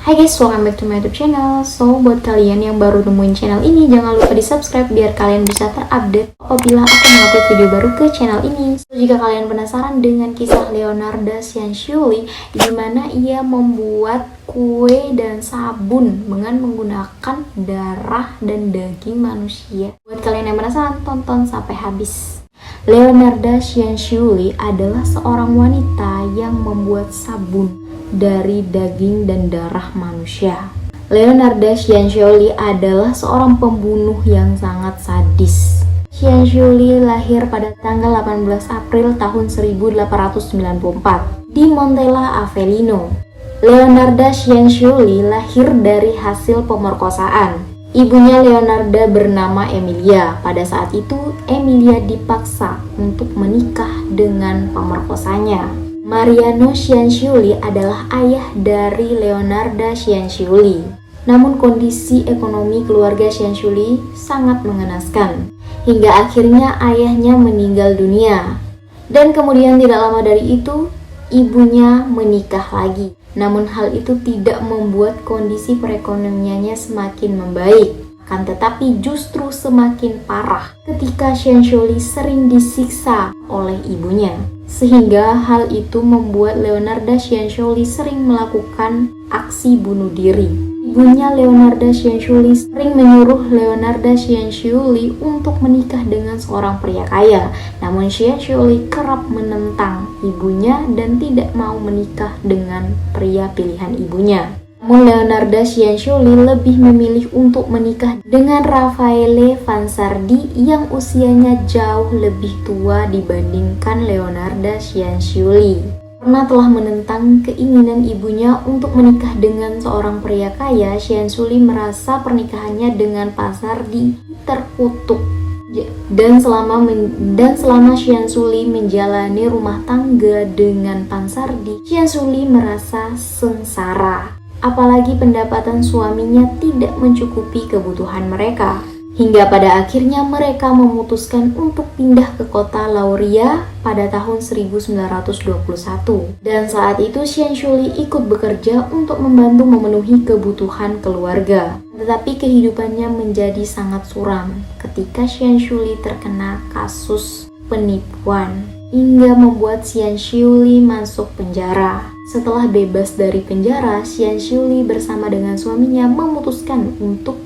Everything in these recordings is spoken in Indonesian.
Hai guys, welcome back to my YouTube channel. So, buat kalian yang baru nemuin channel ini, jangan lupa di subscribe biar kalian bisa terupdate apabila aku mengupload video baru ke channel ini. So, jika kalian penasaran dengan kisah Leonarda Cianciulli, di mana ia membuat kue dan sabun dengan menggunakan darah dan daging manusia. Buat kalian yang penasaran, tonton sampai habis. Leonarda Cianciulli adalah seorang wanita yang membuat sabun dari daging dan darah manusia. Leonarda Cianciulli adalah seorang pembunuh yang sangat sadis. Cianciulli lahir pada tanggal 18 April tahun 1894 di Montella Avellino. Leonarda Cianciulli lahir dari hasil pemerkosaan. Ibunya Leonarda bernama Emilia. Pada saat itu, Emilia dipaksa untuk menikah dengan pemerkosanya. Mariano Cianciulli adalah ayah dari Leonarda Cianciulli. Namun kondisi ekonomi keluarga Cianciulli sangat mengenaskan, hingga akhirnya ayahnya meninggal dunia. Dan kemudian tidak lama dari itu, ibunya menikah lagi. Namun hal itu tidak membuat kondisi perekonomiannya semakin membaik, akan tetapi justru semakin parah ketika Cianciulli sering disiksa oleh ibunya. Sehingga hal itu membuat Leonarda Cianciulli sering melakukan aksi bunuh diri. Ibunya Leonarda Cianciulli sering menyuruh Leonarda Cianciulli untuk menikah dengan seorang pria kaya. Namun Cianciulli kerap menentang ibunya dan tidak mau menikah dengan pria pilihan ibunya. Namun Leonarda Cianciulli lebih memilih untuk menikah dengan Raffaele Vansardi yang usianya jauh lebih tua dibandingkan Leonarda Cianciulli. Karena telah menentang keinginan ibunya untuk menikah dengan seorang pria kaya, Cianciulli merasa pernikahannya dengan Vansardi terkutuk. Dan selama Cianciulli menjalani rumah tangga dengan Vansardi, Cianciulli merasa sengsara. Apalagi pendapatan suaminya tidak mencukupi kebutuhan mereka. Hingga pada akhirnya mereka memutuskan untuk pindah ke kota Lauria pada tahun 1921. Dan saat itu Cianciulli ikut bekerja untuk membantu memenuhi kebutuhan keluarga. Tetapi kehidupannya menjadi sangat suram ketika Cianciulli terkena kasus penipuan, hingga membuat Cianciulli masuk penjara. Setelah bebas dari penjara, Cianciulli bersama dengan suaminya memutuskan untuk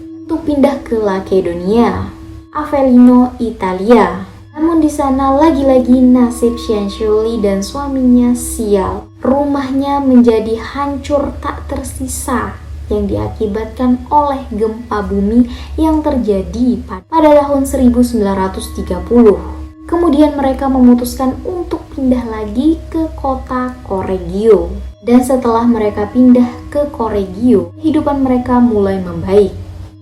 pindah ke Makedonia, Avellino, Italia. Namun di sana lagi-lagi nasib Cianciulli dan suaminya sial. Rumahnya menjadi hancur tak tersisa yang diakibatkan oleh gempa bumi yang terjadi pada tahun 1930. Kemudian mereka memutuskan untuk pindah lagi ke kota Correggio. Dan setelah mereka pindah ke Correggio, kehidupan mereka mulai membaik.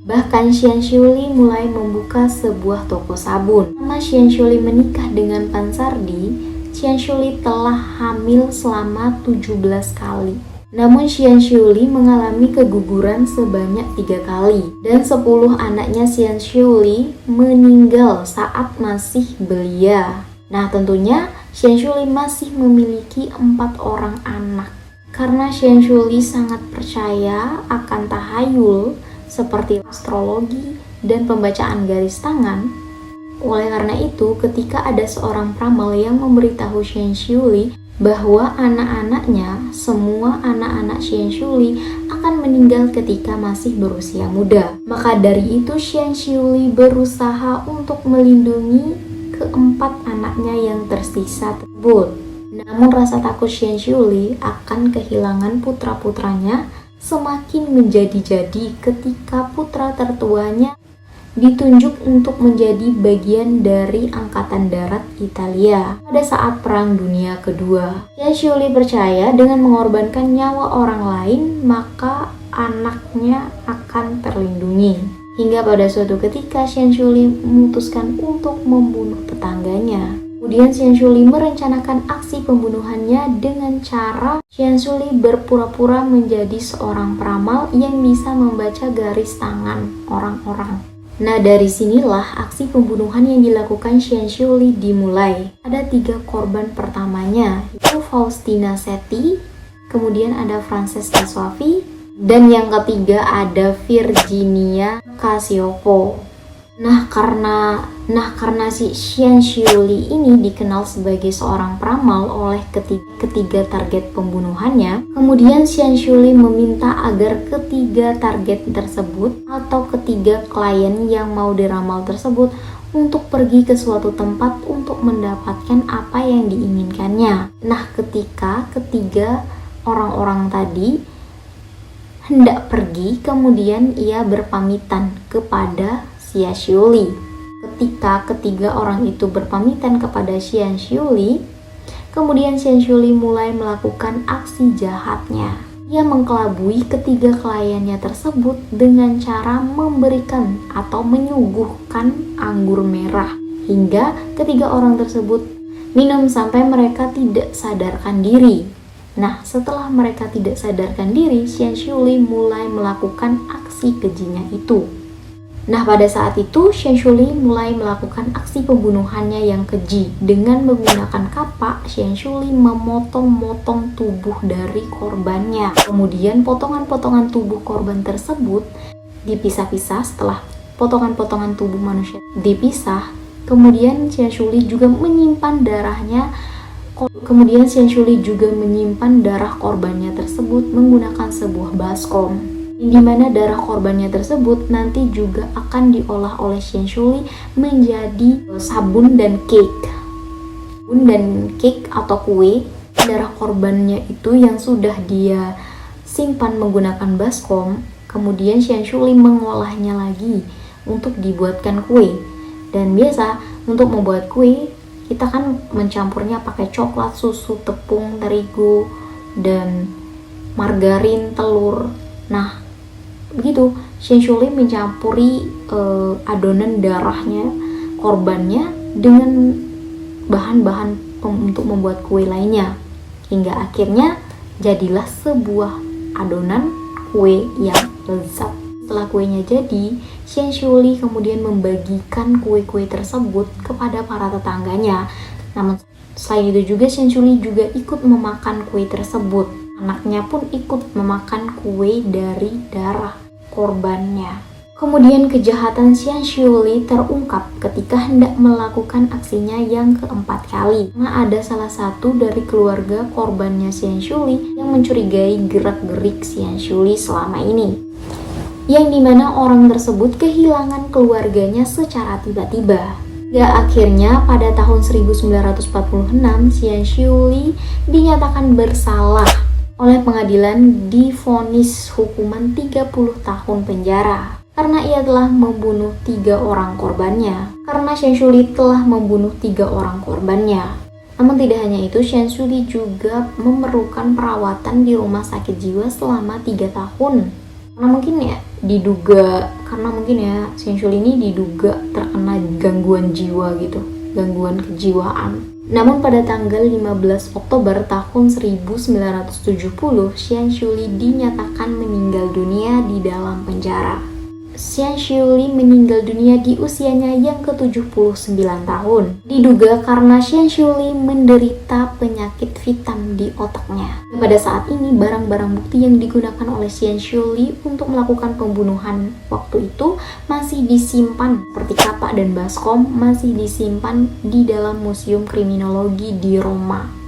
Bahkan Cianciulli mulai membuka sebuah toko sabun. Setelah Cianciulli menikah dengan Vansardi, Cianciulli telah hamil selama 17 kali. Namun Cianciulli mengalami keguguran sebanyak 3 kali dan 10 anaknya Cianciulli meninggal saat masih belia. Nah, tentunya Cianciulli masih memiliki 4 orang anak. Karena Cianciulli sangat percaya akan tahayul seperti astrologi dan pembacaan garis tangan. Oleh karena itu, ketika ada seorang peramal yang memberitahu Cianciulli bahwa semua anak-anak Cianciulli akan meninggal ketika masih berusia muda. Maka dari itu Cianciulli berusaha untuk melindungi keempat anaknya yang tersisa tersebut. Namun rasa takut Cianciulli akan kehilangan putra-putranya semakin menjadi-jadi ketika putra tertuanya ditunjuk untuk menjadi bagian dari Angkatan Darat Italia pada saat Perang Dunia Kedua. Cianciulli percaya dengan mengorbankan nyawa orang lain, maka anaknya akan terlindungi. Hingga pada suatu ketika Cianciulli memutuskan untuk membunuh tetangganya. Kemudian Cianciulli merencanakan aksi pembunuhannya dengan cara Cianciulli berpura-pura menjadi seorang peramal yang bisa membaca garis tangan orang-orang. Nah, dari sinilah aksi pembunuhan yang dilakukan Cianciulli dimulai. Ada 3 korban pertamanya, yaitu Faustina Setti, kemudian ada Francesca Soavi, Dan yang ketiga ada Virginia Cassiopo. Nah karena si Xian Xiuli ini dikenal sebagai seorang peramal oleh ketiga target pembunuhannya, kemudian Xian Xiuli meminta agar ketiga target tersebut atau ketiga klien yang mau diramal tersebut untuk pergi ke suatu tempat untuk mendapatkan apa yang diinginkannya. Nah ketika ketiga orang-orang tadi hendak pergi, kemudian ia berpamitan kepada Xian Xiuli. Ketika ketiga orang itu berpamitan kepada Xian Xiuli, kemudian Xian Xiuli mulai melakukan aksi jahatnya. Ia mengkelabui ketiga kliennya tersebut dengan cara memberikan atau menyuguhkan anggur merah, hingga ketiga orang tersebut minum sampai mereka tidak sadarkan diri. Nah, setelah mereka tidak sadarkan diri, Xian Xiuli mulai melakukan aksi kejinya itu. Nah, pada saat itu Xian Xiuli mulai melakukan aksi pembunuhannya yang keji. Dengan menggunakan kapak, Xian Xiuli memotong-motong tubuh dari korbannya. Kemudian potongan-potongan tubuh korban tersebut dipisah-pisah. Setelah potongan-potongan tubuh manusia dipisah, kemudian Xian Xiuli juga menyimpan darahnya. Kemudian Xian Xiuli juga menyimpan darah korbannya tersebut menggunakan sebuah baskom, di mana darah korbannya tersebut nanti juga akan diolah oleh Xian Xiuli menjadi sabun dan cake. Sabun dan cake atau kue. Darah korbannya itu yang sudah dia simpan menggunakan baskom, kemudian Xian Xiuli mengolahnya lagi untuk dibuatkan kue. Dan biasa untuk membuat kue kita kan mencampurnya pakai coklat, susu, tepung terigu, dan margarin, telur. Nah, begitu Xian Xiuli mencampuri adonan darahnya korbannya dengan bahan-bahan untuk membuat kue lainnya, hingga akhirnya jadilah sebuah adonan kue yang lezat. Setelah kuenya jadi, Xian Xiuli kemudian membagikan kue-kue tersebut kepada para tetangganya. Namun selain itu juga Xian Xiuli juga ikut memakan kue tersebut. Anaknya pun ikut memakan kue dari darah korbannya. Kemudian kejahatan Xian Xiuli terungkap ketika hendak melakukan aksinya yang keempat kali. Karena ada salah satu dari keluarga korbannya Xian Xiuli yang mencurigai gerak-gerik Xian Xiuli selama ini, yang dimana orang tersebut kehilangan keluarganya secara tiba-tiba. Ya, akhirnya pada tahun 1946 Xian Xiuli dinyatakan bersalah oleh pengadilan, divonis hukuman 30 tahun penjara karena ia telah membunuh 3 orang korbannya. Karena Xian Xiuli telah membunuh 3 orang korbannya. Namun tidak hanya itu, Xian Xiuli juga memerlukan perawatan di rumah sakit jiwa selama 3 tahun. Karena mungkin ya Xian Xiuli ini diduga terkena gangguan jiwa gitu, gangguan kejiwaan. Namun pada tanggal 15 Oktober tahun 1970, Xian Xiuli dinyatakan meninggal dunia di dalam penjara. Xian Xiuli meninggal dunia di usianya yang ke-79 tahun. Diduga karena Xian Xiuli menderita penyakit hitam di otaknya. Pada saat ini, barang-barang bukti yang digunakan oleh Xian Xiuli untuk melakukan pembunuhan waktu itu masih disimpan, seperti kapak dan baskom masih disimpan di dalam Museum Kriminologi di Roma.